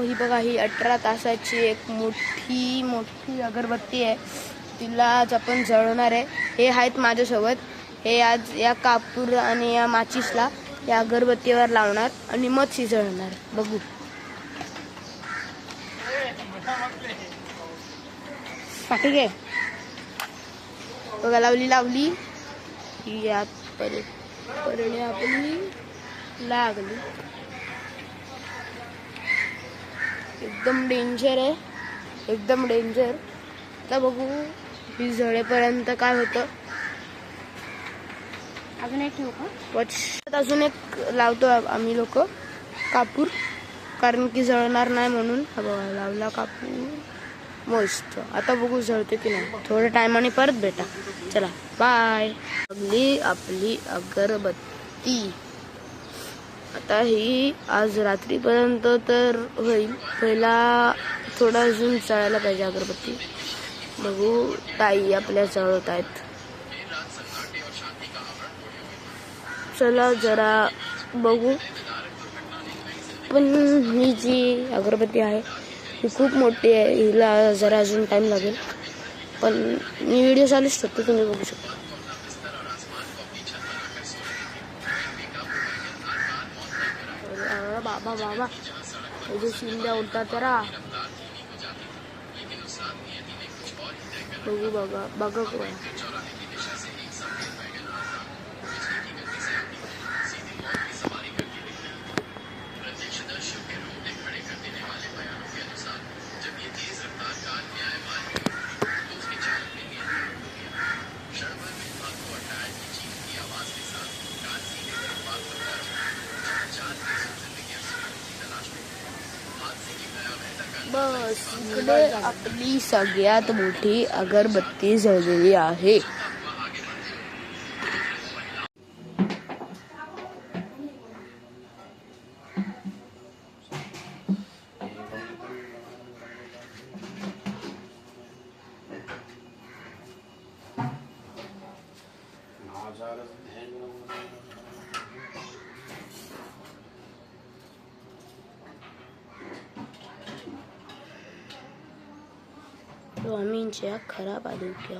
ही बघा, ही 18 तासाची एक मोठी मोठी अगरबत्ती आहे. तिला आज आपण जळवणार आहे. हे आहेत माझ्यासोबत. हे आज या कापूर आणि या माचीसला या अगरबत्तीवर लावणार आणि मग ती जळवणार. बघू. ठीक आहे बघा, लावली ही यात परणे आपली लागली. एकदम डेंजर आहे, एकदम डेंजर. आता बघू ही जळेपर्यंत काय होतं. अजून एक ठेवू का? अजून एक लावतो आम्ही लोक कापूर, कारण की जळणार नाही म्हणून. हा बघा, लावला कापूर मस्त. आता बघू जळते की नाही. थोड्या टायमाने परत भेटा. चला बाय. आपली अगरबत्ती आता ही आज रात्रीपर्यंत तर होईल. पहिला थोडा अजून जळायला पाहिजे अगरबत्ती. बघू ताई आपल्या जळवत आहेत. चला जरा बघू. पण ही जी अगरबत्ती आहे ही खूप मोठी आहे. हिला जरा अजून टाइम लागेल. पण मी व्हिडिओ चालूच ठेवतो, तुम्ही बघू शकता. बाबा बाबा जो शिंद्या उडतात जरा बघू. बघा कोण. बस इकडे आपली सगळ्यात मोठी अगरबत्ती जळलेली आहे. तो हमें खराब आदमी क्या